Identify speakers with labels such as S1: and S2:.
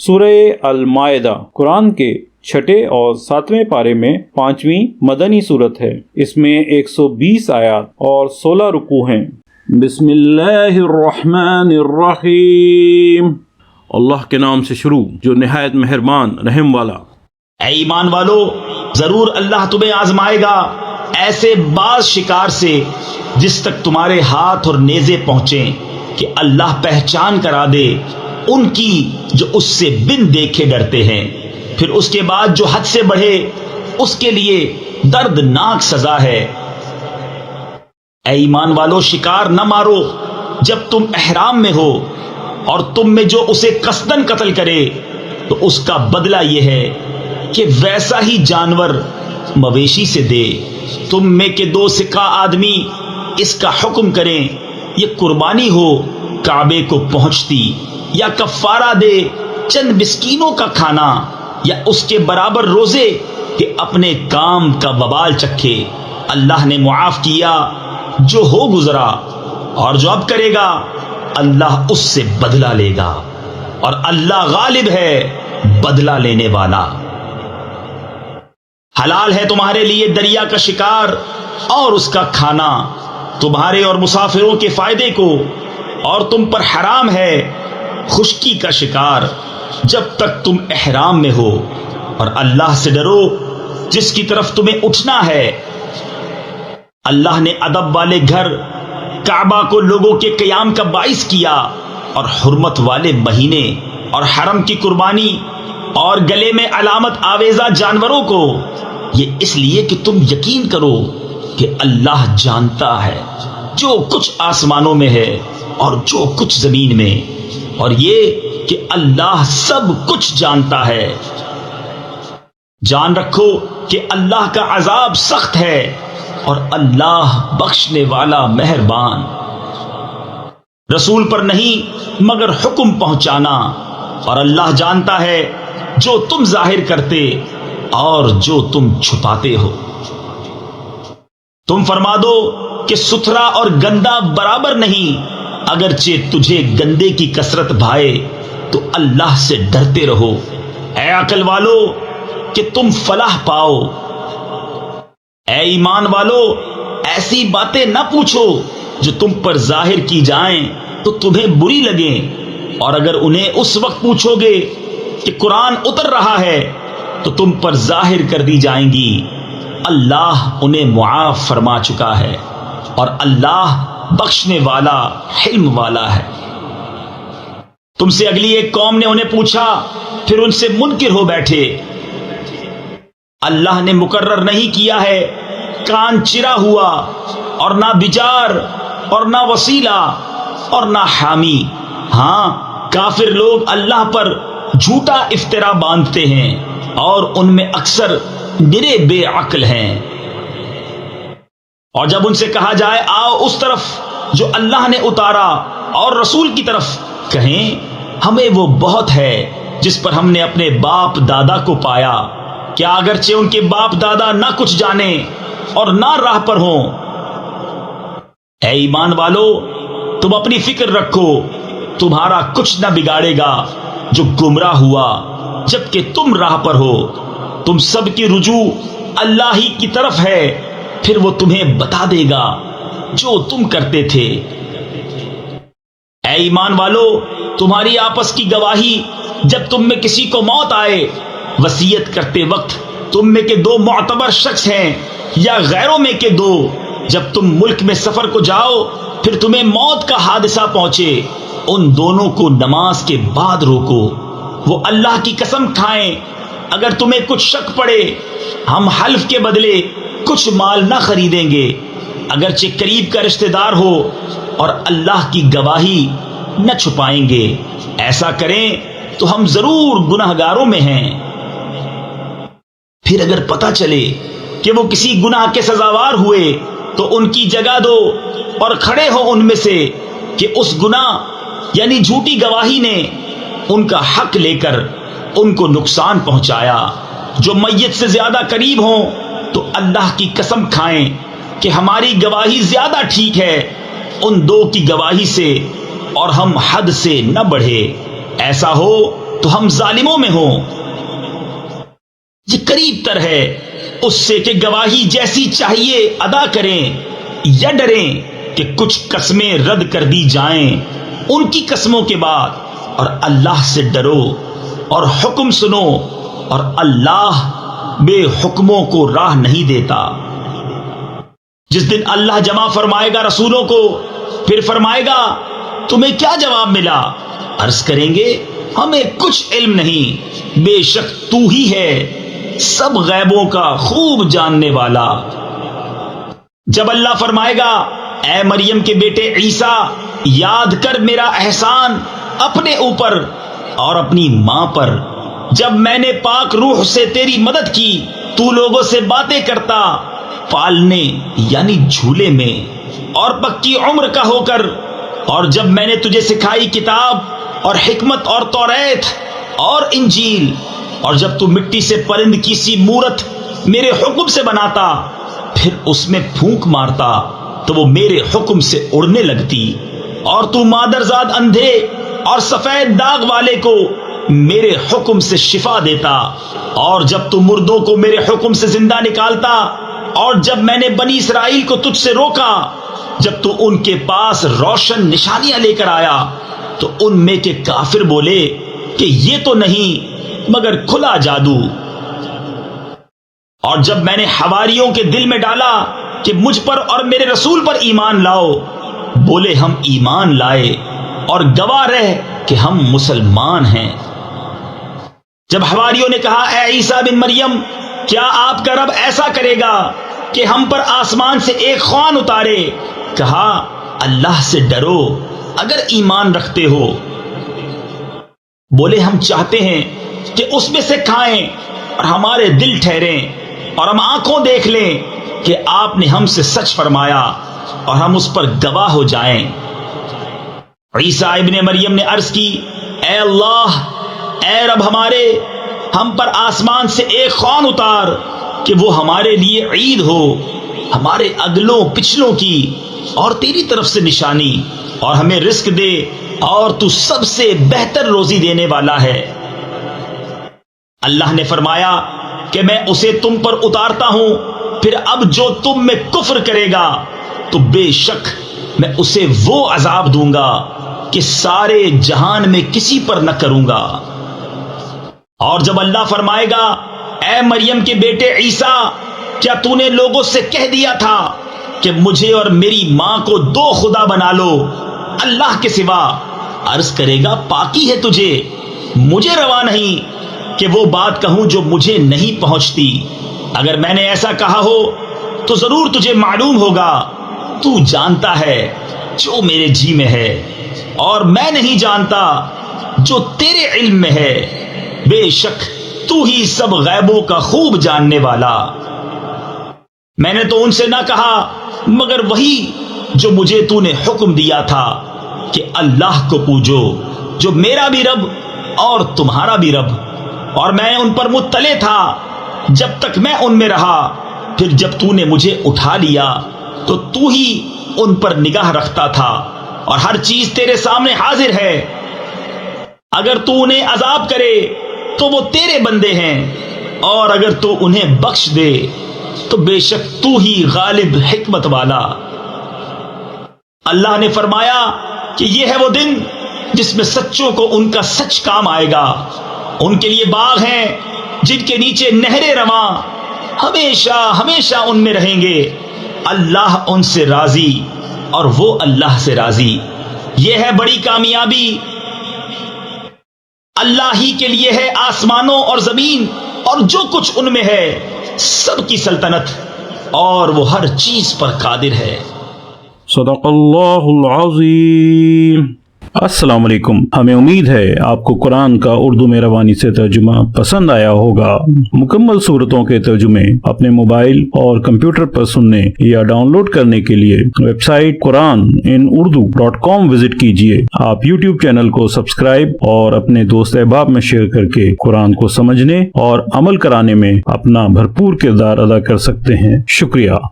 S1: سورہ المائدہ قرآن کے چھٹے اور 7ویں پارے میں 5ویں مدنی صورت ہے۔ اس میں 120 آیات اور 16 رکوع ہیں۔ بسم اللہ الرحمن الرحیم، اللہ کے نام سے شروع جو نہایت مہربان رحم والا۔
S2: اے ایمان والو، ضرور اللہ تمہیں آزمائے گا ایسے بعض شکار سے جس تک تمہارے ہاتھ اور نیزے پہنچیں کہ اللہ پہچان کرا دے ان کی جو اس سے بن دیکھے ڈرتے ہیں، پھر اس کے بعد جو حد سے بڑھے اس کے لیے دردناک سزا ہے۔ اے ایمان والو، شکار نہ مارو جب تم احرام میں ہو، اور تم میں جو اسے قصدن قتل کرے تو اس کا بدلہ یہ ہے کہ ویسا ہی جانور مویشی سے دے۔ تم میں کے 2 سکہ آدمی اس کا حکم کریں، یہ قربانی ہو کعبے کو پہنچتی، یا کفارہ دے چند مسکینوں کا کھانا، یا اس کے برابر روزے کہ اپنے کام کا وبال چکھے۔ اللہ نے معاف کیا جو ہو گزرا، اور جو اب کرے گا اللہ اس سے بدلہ لے گا، اور اللہ غالب ہے بدلہ لینے والا۔ حلال ہے تمہارے لیے دریا کا شکار اور اس کا کھانا تمہارے اور مسافروں کے فائدے کو، اور تم پر حرام ہے خشکی کا شکار جب تک تم احرام میں ہو، اور اللہ سے ڈرو جس کی طرف تمہیں اٹھنا ہے۔ اللہ نے ادب والے گھر کعبہ کو لوگوں کے قیام کا باعث کیا، اور حرمت والے مہینے اور حرم کی قربانی اور گلے میں علامت آویزہ جانوروں کو، یہ اس لیے کہ تم یقین کرو کہ اللہ جانتا ہے جو کچھ آسمانوں میں ہے اور جو کچھ زمین میں، اور یہ کہ اللہ سب کچھ جانتا ہے۔ جان رکھو کہ اللہ کا عذاب سخت ہے، اور اللہ بخشنے والا مہربان۔ رسول پر نہیں مگر حکم پہنچانا، اور اللہ جانتا ہے جو تم ظاہر کرتے اور جو تم چھپاتے ہو۔ تم فرما دو کہ ستھرا اور گندا برابر نہیں، اگرچہ تجھے گندے کی کثرت بھائے تو اللہ سے ڈرتے رہو، اے عقل والو کہ تم فلاح پاؤ۔ اے ایمان والو، ایسی باتیں نہ پوچھو جو تم پر ظاہر کی جائیں تو تمہیں بری لگیں، اور اگر انہیں اس وقت پوچھو گے کہ قرآن اتر رہا ہے تو تم پر ظاہر کر دی جائیں گی۔ اللہ انہیں معاف فرما چکا ہے، اور اللہ بخشنے والا حلم والا ہے۔ تم سے اگلی ایک قوم نے انہیں پوچھا، پھر ان سے منکر ہو بیٹھے۔ اللہ نے مقرر نہیں کیا ہے کان چرا ہوا، اور نہ بجار، اور نہ وسیلہ، اور نہ حامی۔ ہاں، کافر لوگ اللہ پر جھوٹا افطرا باندھتے ہیں، اور ان میں اکثر نرے بے عقل ہیں۔ اور جب ان سے کہا جائے آؤ اس طرف جو اللہ نے اتارا اور رسول کی طرف، کہیں ہمیں وہ بہت ہے جس پر ہم نے اپنے باپ دادا کو پایا، کیا اگرچہ ان کے باپ دادا نہ کچھ جانے اور نہ راہ پر ہوں۔ اے ایمان والو، تم اپنی فکر رکھو، تمہارا کچھ نہ بگاڑے گا جو گمراہ ہوا جبکہ تم راہ پر ہو۔ تم سب کی رجوع اللہ ہی کی طرف ہے، پھر وہ تمہیں بتا دے گا جو تم کرتے تھے۔ اے ایمان والو، تمہاری آپس کی گواہی جب تم میں کسی کو موت آئے، وصیت کرتے وقت تم میں کے 2 معتبر شخص ہیں یا غیروں میں کے 2، جب تم ملک میں سفر کو جاؤ پھر تمہیں موت کا حادثہ پہنچے، ان دونوں کو نماز کے بعد روکو، وہ اللہ کی قسم کھائیں اگر تمہیں کچھ شک پڑے ہم حلف کے بدلے کچھ مال نہ خریدیں گے، اگرچہ قریب کا رشتہ دار ہو، اور اللہ کی گواہی نہ چھپائیں گے۔ ایسا کریں تو ہم ضرور گناہگاروں میں ہیں۔ پھر اگر پتہ چلے کہ وہ کسی گناہ کے سزاوار ہوئے تو ان کی جگہ دو، اور کھڑے ہو ان میں سے کہ اس گناہ یعنی جھوٹی گواہی نے ان کا حق لے کر ان کو نقصان پہنچایا۔ جو میت سے زیادہ قریب ہوں تو اللہ کی قسم کھائیں کہ ہماری گواہی زیادہ ٹھیک ہے ان 2 کی گواہی سے، اور ہم حد سے نہ بڑھے۔ ایسا ہو تو ہم ظالموں میں ہوں۔ یہ قریب تر ہے اس سے کہ گواہی جیسی چاہیے ادا کریں یا ڈریں کہ کچھ قسمیں رد کر دی جائیں ان کی قسموں کے بعد، اور اللہ سے ڈرو اور حکم سنو، اور اللہ بے حکموں کو راہ نہیں دیتا۔ جس دن اللہ جمع فرمائے گا رسولوں کو، پھر فرمائے گا تمہیں کیا جواب ملا؟ عرض کریں گے ہمیں کچھ علم نہیں، بے شک تو ہی ہے سب غیبوں کا خوب جاننے والا۔ جب اللہ فرمائے گا اے مریم کے بیٹے عیسیٰ، یاد کر میرا احسان اپنے اوپر اور اپنی ماں پر، جب میں نے پاک روح سے تیری مدد کی، تو لوگوں سے باتیں کرتا پالنے یعنی جھولے میں اور پکی عمر کا ہو کر، اور جب میں نے تجھے سکھائی کتاب اور حکمت اور توریت اور انجیل، اور جب تو مٹی سے پرند کی سی مورت میرے حکم سے بناتا، پھر اس میں پھونک مارتا تو وہ میرے حکم سے اڑنے لگتی، اور تو مادرزاد اندھے اور سفید داغ والے کو میرے حکم سے شفا دیتا، اور جب تو مردوں کو میرے حکم سے زندہ نکالتا، اور جب میں نے بنی اسرائیل کو تجھ سے روکا، جب تو ان کے پاس روشن نشانیاں لے کر آیا، تو ان میں کے کافر بولے کہ یہ تو نہیں مگر کھلا جادو۔ اور جب میں نے حواریوں کے دل میں ڈالا کہ مجھ پر اور میرے رسول پر ایمان لاؤ، بولے ہم ایمان لائے، اور گواہ رہ کہ ہم مسلمان ہیں۔ جب حواریوں نے کہا اے عیسیٰ بن مریم، کیا آپ کا رب ایسا کرے گا کہ ہم پر آسمان سے ایک خوان اتارے؟ کہا اللہ سے ڈرو اگر ایمان رکھتے ہو۔ بولے ہم چاہتے ہیں کہ اس میں سے کھائیں اور ہمارے دل ٹھہریں، اور ہم آنکھوں دیکھ لیں کہ آپ نے ہم سے سچ فرمایا، اور ہم اس پر گواہ ہو جائیں۔ عیسیٰ ابن مریم نے عرض کی اے اللہ، اے رب ہمارے، ہم پر آسمان سے ایک خوان اتار کہ وہ ہمارے لیے عید ہو، ہمارے اگلوں پچھلوں کی اور تیری طرف سے نشانی، اور ہمیں رزق دے، اور تو سب سے بہتر روزی دینے والا ہے۔ اللہ نے فرمایا کہ میں اسے تم پر اتارتا ہوں، پھر اب جو تم میں کفر کرے گا تو بے شک میں اسے وہ عذاب دوں گا کہ سارے جہان میں کسی پر نہ کروں گا۔ اور جب اللہ فرمائے گا اے مریم کے بیٹے عیسیٰ، کیا تو نے لوگوں سے کہہ دیا تھا کہ مجھے اور میری ماں کو دو خدا بنا لو اللہ کے سوا؟ عرض کرے گا پاکی ہے تجھے، مجھے روا نہیں کہ وہ بات کہوں جو مجھے نہیں پہنچتی۔ اگر میں نے ایسا کہا ہو تو ضرور تجھے معلوم ہوگا، تو جانتا ہے جو میرے جی میں ہے، اور میں نہیں جانتا جو تیرے علم میں ہے، بے شک تو ہی سب غیبوں کا خوب جاننے والا۔ میں نے تو ان سے نہ کہا مگر وہی جو مجھے تو نے حکم دیا تھا کہ اللہ کو پوجو، جو میرا بھی رب اور تمہارا بھی رب، اور میں ان پر مطلع تھا جب تک میں ان میں رہا، پھر جب تو نے مجھے اٹھا لیا تو تو ہی ان پر نگاہ رکھتا تھا، اور ہر چیز تیرے سامنے حاضر ہے۔ اگر تو انہیں عذاب کرے تو وہ تیرے بندے ہیں، اور اگر تو انہیں بخش دے تو بے شک تو ہی غالب حکمت والا۔ اللہ نے فرمایا کہ یہ ہے وہ دن جس میں سچوں کو ان کا سچ کام آئے گا، ان کے لیے باغ ہیں جن کے نیچے نہریں رواں، ہمیشہ ہمیشہ ان میں رہیں گے، اللہ ان سے راضی اور وہ اللہ سے راضی۔ یہ ہے بڑی کامیابی، اللہ ہی کے لیے ہے آسمانوں اور زمین اور جو کچھ ان میں ہے، سب کی سلطنت، اور وہ ہر چیز پر قادر ہے۔
S1: صدق اللہ العظیم۔ السلام علیکم، ہمیں امید ہے آپ کو قرآن کا اردو میں روانی سے ترجمہ پسند آیا ہوگا۔ مکمل صورتوں کے ترجمے اپنے موبائل اور کمپیوٹر پر سننے یا ڈاؤن لوڈ کرنے کے لیے ویب سائٹ QuranInUrdu.com وزٹ کیجیے۔ آپ YouTube چینل کو سبسکرائب اور اپنے دوست احباب میں شیئر کر کے قرآن کو سمجھنے اور عمل کرانے میں اپنا بھرپور کردار ادا کر سکتے ہیں۔ شکریہ۔